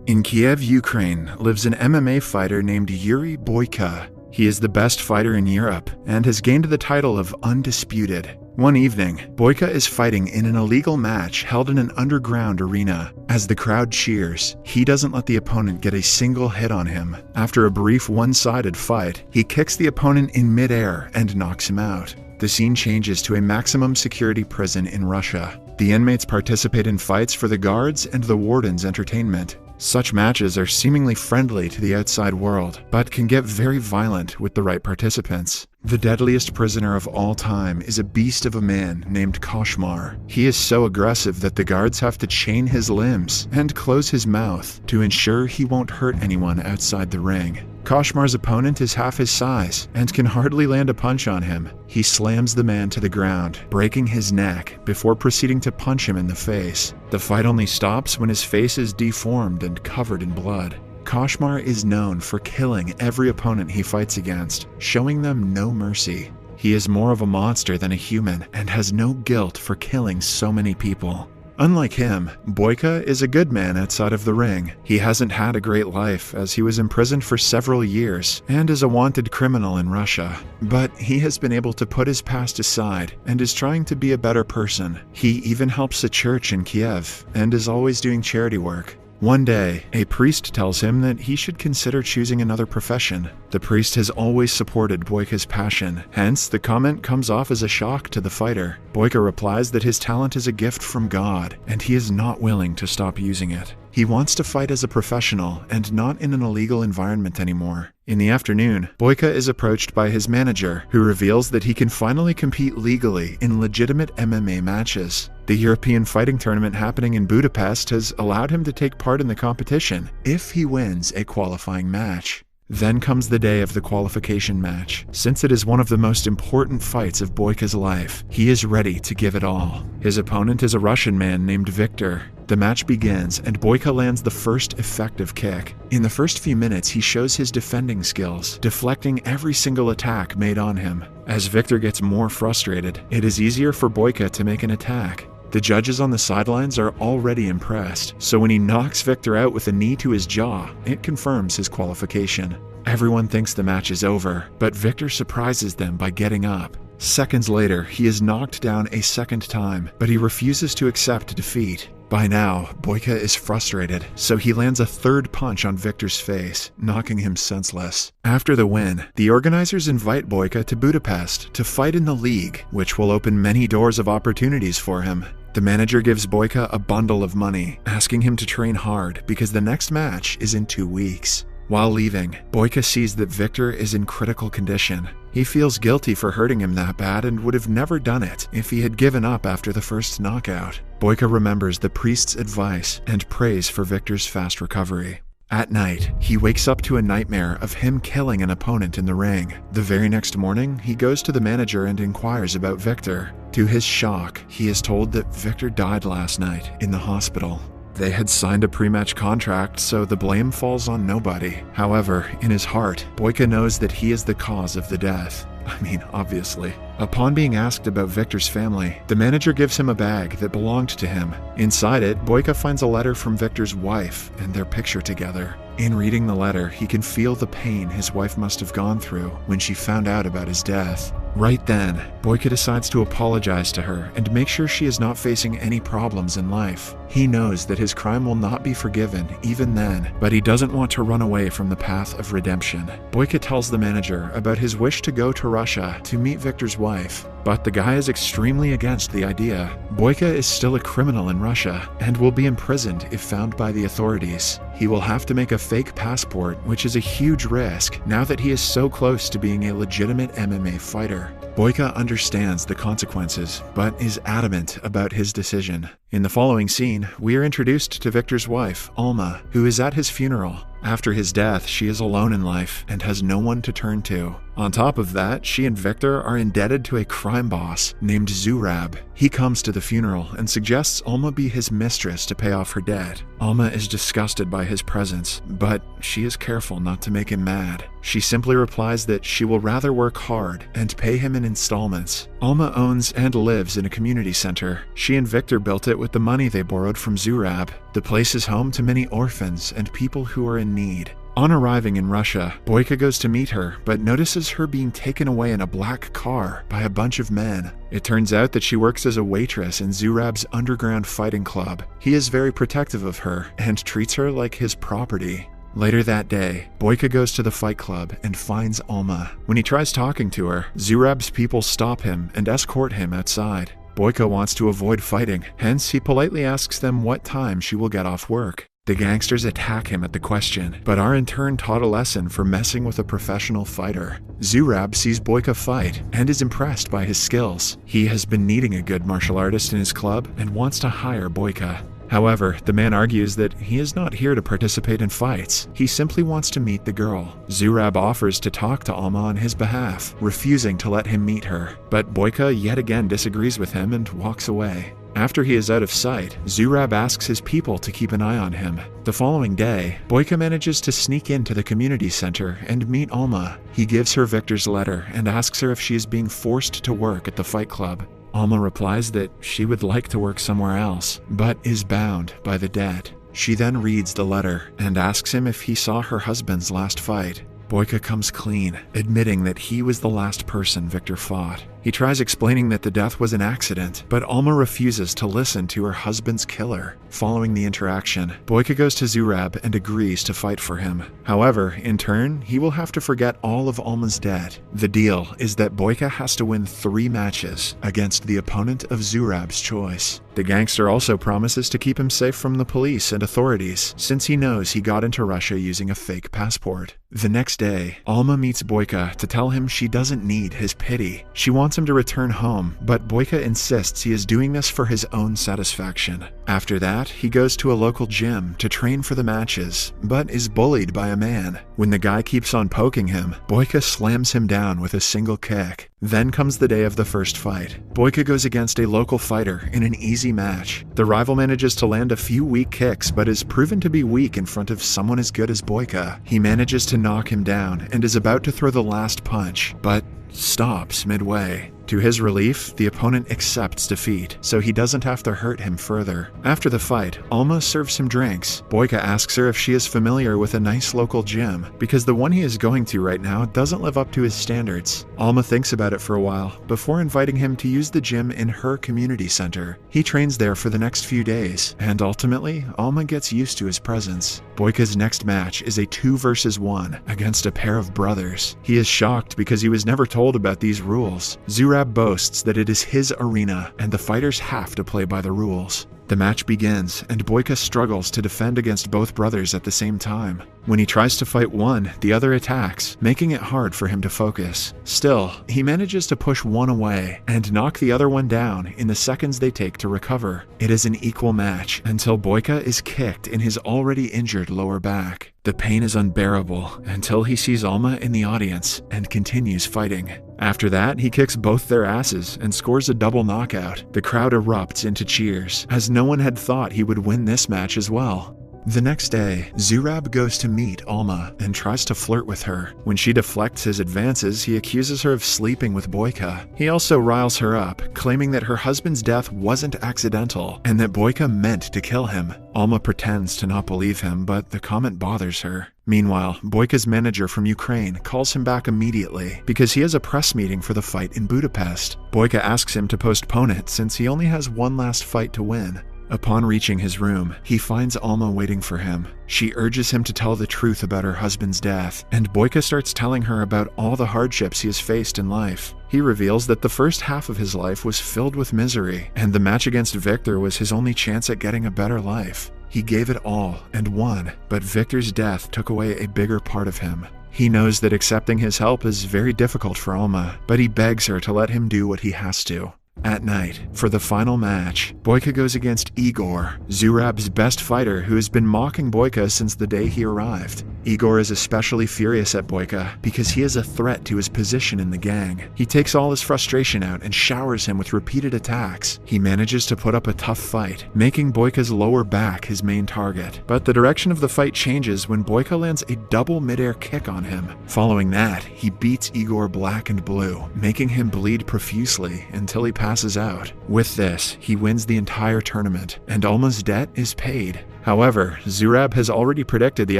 In Kiev, Ukraine, lives an MMA fighter named Boyka. He is the best fighter in Europe and has gained the title of Undisputed. One evening, Boyka is fighting in an illegal match held in an underground arena. As the crowd cheers, he doesn't let the opponent get a single hit on him. After a brief one-sided fight, he kicks the opponent in midair and knocks him out. The scene changes to a maximum security prison in Russia. The inmates participate in fights for the guards and the warden's entertainment. Such matches are seemingly friendly to the outside world, but can get very violent with the right participants. The deadliest prisoner of all time is a beast of a man named Koshmar. He is so aggressive that the guards have to chain his limbs and close his mouth to ensure he won't hurt anyone outside the ring. Koshmar's opponent is half his size and can hardly land a punch on him. He slams the man to the ground, breaking his neck before proceeding to punch him in the face. The fight only stops when his face is deformed and covered in blood. Koshmar is known for killing every opponent he fights against, showing them no mercy. He is more of a monster than a human and has no guilt for killing so many people. Unlike him, Boyka is a good man outside of the ring. He hasn't had a great life as he was imprisoned for several years and is a wanted criminal in Russia. But he has been able to put his past aside and is trying to be a better person. He even helps a church in Kiev and is always doing charity work. One day, a priest tells him that he should consider choosing another profession. The priest has always supported Boyka's passion, hence the comment comes off as a shock to the fighter. Boyka replies that his talent is a gift from God, and he is not willing to stop using it. He wants to fight as a professional and not in an illegal environment anymore. In the afternoon, Boyka is approached by his manager, who reveals that he can finally compete legally in legitimate MMA matches. The European fighting tournament happening in Budapest has allowed him to take part in the competition if he wins a qualifying match. Then comes the day of the qualification match. Since it is one of the most important fights of Boyka's life, he is ready to give it all. His opponent is a Russian man named Fıghter. The match begins and Boyka lands the first effective kick. In the first few minutes, he shows his defending skills, deflecting every single attack made on him. As Fıghter gets more frustrated, it is easier for Boyka to make an attack. The judges on the sidelines are already impressed, so when he knocks Fıghter out with a knee to his jaw, it confirms his qualification. Everyone thinks the match is over, but Fıghter surprises them by getting up. Seconds later, he is knocked down a second time, but he refuses to accept defeat. By now, Boyka is frustrated, so he lands a third punch on Fıghter's face, knocking him senseless. After the win, the organizers invite Boyka to Budapest to fight in the league, which will open many doors of opportunities for him. The manager gives Boyka a bundle of money, asking him to train hard because the next match is in 2 weeks. While leaving, Boyka sees that Fıghter is in critical condition. He feels guilty for hurting him that bad and would have never done it if he had given up after the first knockout. Boyka remembers the priest's advice and prays for Fıghter's fast recovery. At night, he wakes up to a nightmare of him killing an opponent in the ring. The very next morning, he goes to the manager and inquires about Fıghter. To his shock, he is told that Fıghter died last night in the hospital. They had signed a pre-match contract, so the blame falls on nobody. However, in his heart, Boyka knows that he is the cause of the death. I mean, obviously. Upon being asked about Fıghter's family, the manager gives him a bag that belonged to him. Inside it, Boyka finds a letter from Fıghter's wife and their picture together. In reading the letter, he can feel the pain his wife must have gone through when she found out about his death. Right then, Boyka decides to apologize to her and make sure she is not facing any problems in life. He knows that his crime will not be forgiven even then, but he doesn't want to run away from the path of redemption. Boyka tells the manager about his wish to go to Russia to meet Fıghter's wife, but the guy is extremely against the idea. Boyka is still a criminal in Russia and will be imprisoned if found by the authorities. He will have to make a fake passport, which is a huge risk now that he is so close to being a legitimate MMA fighter. Boyka understands the consequences, but is adamant about his decision. In the following scene, we are introduced to Fıghter's wife, Alma, who is at his funeral. After his death, she is alone in life and has no one to turn to. On top of that, she and Fıghter are indebted to a crime boss named Zurab. He comes to the funeral and suggests Alma be his mistress to pay off her debt. Alma is disgusted by his presence, but she is careful not to make him mad. She simply replies that she will rather work hard and pay him in installments. Alma owns and lives in a community center. She and Fıghter built it with the money they borrowed from Zurab. The place is home to many orphans and people who are in need. On arriving in Russia, Boyka goes to meet her, but notices her being taken away in a black car by a bunch of men. It turns out that she works as a waitress in Zurab's underground fighting club. He is very protective of her and treats her like his property. Later that day, Boyka goes to the fight club and finds Alma. When he tries talking to her, Zurab's people stop him and escort him outside. Boyka wants to avoid fighting, hence he politely asks them what time she will get off work. The gangsters attack him at the question, but are in turn taught a lesson for messing with a professional fighter. Zurab sees Boyka fight and is impressed by his skills. He has been needing a good martial artist in his club and wants to hire Boyka. However, the man argues that he is not here to participate in fights. He simply wants to meet the girl. Zurab offers to talk to Alma on his behalf, refusing to let him meet her. But Boyka yet again disagrees with him and walks away. After he is out of sight, Zurab asks his people to keep an eye on him. The following day, Boyka manages to sneak into the community center and meet Alma. He gives her Victor's letter and asks her if she is being forced to work at the fight club. Alma replies that she would like to work somewhere else, but is bound by the debt. She then reads the letter and asks him if he saw her husband's last fight. Boyka comes clean, admitting that he was the last person Victor fought. He tries explaining that the death was an accident, but Alma refuses to listen to her husband's killer. Following the interaction, Boyka goes to Zurab and agrees to fight for him. However, in turn, he will have to forget all of Alma's debt. The deal is that Boyka has to win 3 matches against the opponent of Zurab's choice. The gangster also promises to keep him safe from the police and authorities, since he knows he got into Russia using a fake passport. The next day, Alma meets Boyka to tell him she doesn't need his pity. She wants him to return home, but Boyka insists he is doing this for his own satisfaction. After that, he goes to a local gym to train for the matches, but is bullied by a man. When the guy keeps on poking him, Boyka slams him down with a single kick. Then comes the day of the first fight. Boyka goes against a local fighter in an easy match. The rival manages to land a few weak kicks, but is proven to be weak in front of someone as good as Boyka. He manages to knock him down and is about to throw the last punch, but stops midway. To his relief, the opponent accepts defeat, so he doesn't have to hurt him further. After the fight, Alma serves him drinks. Boyka asks her if she is familiar with a nice local gym, because the one he is going to right now doesn't live up to his standards. Alma thinks about it for a while, before inviting him to use the gym in her community center. He trains there for the next few days, and ultimately, Alma gets used to his presence. Boyka's next match is a 2 versus 1 against a pair of brothers. He is shocked because he was never told about these rules. Zurab boasts that it is his arena and the fighters have to play by the rules. The match begins, and Boyka struggles to defend against both brothers at the same time. When he tries to fight one, the other attacks, making it hard for him to focus. Still, he manages to push one away and knock the other one down in the seconds they take to recover. It is an equal match until Boyka is kicked in his already injured lower back. The pain is unbearable until he sees Alma in the audience and continues fighting. After that, he kicks both their asses and scores a double knockout. The crowd erupts into cheers, as no one had thought he would win this match as well. The next day, Zurab goes to meet Alma and tries to flirt with her. When she deflects his advances, he accuses her of sleeping with Boyka. He also riles her up, claiming that her husband's death wasn't accidental and that Boyka meant to kill him. Alma pretends to not believe him, but the comment bothers her. Meanwhile, Boyka's manager from Ukraine calls him back immediately because he has a press meeting for the fight in Budapest. Boyka asks him to postpone it since he only has one last fight to win. Upon reaching his room, he finds Alma waiting for him. She urges him to tell the truth about her husband's death, and Boyka starts telling her about all the hardships he has faced in life. He reveals that the first half of his life was filled with misery, and the match against Victor was his only chance at getting a better life. He gave it all and won, but Victor's death took away a bigger part of him. He knows that accepting his help is very difficult for Alma, but he begs her to let him do what he has to. At night, for the final match, Boyka goes against Igor, Zurab's best fighter who has been mocking Boyka since the day he arrived. Igor is especially furious at Boyka because he is a threat to his position in the gang. He takes all his frustration out and showers him with repeated attacks. He manages to put up a tough fight, making Boyka's lower back his main target. But the direction of the fight changes when Boyka lands a double midair kick on him. Following that, he beats Igor black and blue, making him bleed profusely until he passes out. With this, he wins the entire tournament, and Alma's debt is paid. However, Zurab has already predicted the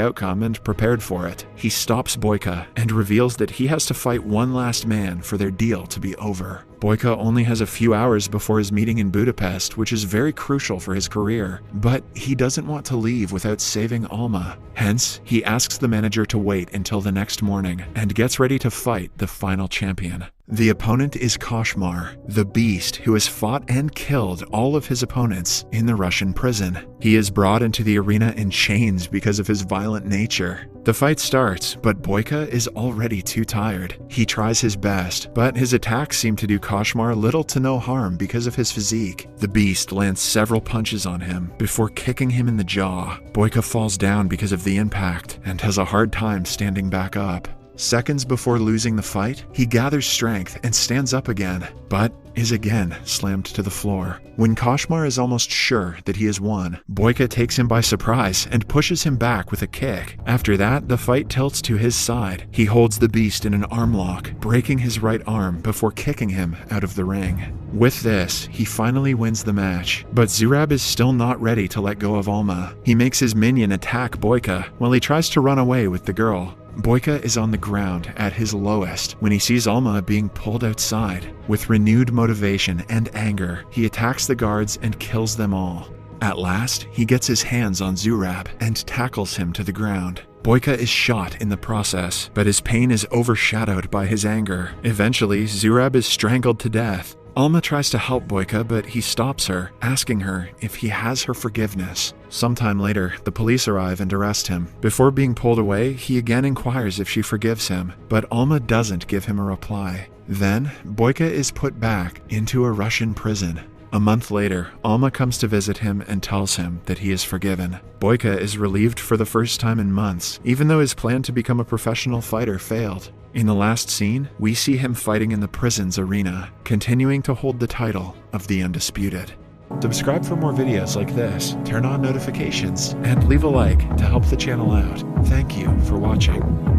outcome and prepared for it. He stops Boyka and reveals that he has to fight one last man for their deal to be over. Boyka only has a few hours before his meeting in Budapest, which is very crucial for his career, but he doesn't want to leave without saving Alma. Hence, he asks the manager to wait until the next morning and gets ready to fight the final champion. The opponent is Koshmar, the beast who has fought and killed all of his opponents in the Russian prison. He is brought into the arena in chains because of his violent nature. The fight starts, but Boyka is already too tired. He tries his best, but his attacks seem to do Koshmar little to no harm because of his physique. The beast lands several punches on him before kicking him in the jaw. Boyka falls down because of the impact and has a hard time standing back up. Seconds before losing the fight, he gathers strength and stands up again, but is again slammed to the floor. When Koshmar is almost sure that he has won, Boyka takes him by surprise and pushes him back with a kick. After that, the fight tilts to his side. He holds the beast in an arm lock, breaking his right arm before kicking him out of the ring. With this, he finally wins the match, but Zurab is still not ready to let go of Alma. He makes his minion attack Boyka while he tries to run away with the girl. Boyka is on the ground at his lowest when he sees Alma being pulled outside. With renewed motivation and anger, he attacks the guards and kills them all. At last, he gets his hands on Zurab and tackles him to the ground. Boyka is shot in the process, but his pain is overshadowed by his anger. Eventually, Zurab is strangled to death. Alma tries to help Boyka, but he stops her, asking her if he has her forgiveness. Sometime later, the police arrive and arrest him. Before being pulled away, he again inquires if she forgives him, but Alma doesn't give him a reply. Then, Boyka is put back into a Russian prison. A month later, Alma comes to visit him and tells him that he is forgiven. Boyka is relieved for the first time in months, even though his plan to become a professional fighter failed. In the last scene, we see him fighting in the prison's arena, continuing to hold the title of the Undisputed. Subscribe for more videos like this, turn on notifications, and leave a like to help the channel out. Thank you for watching.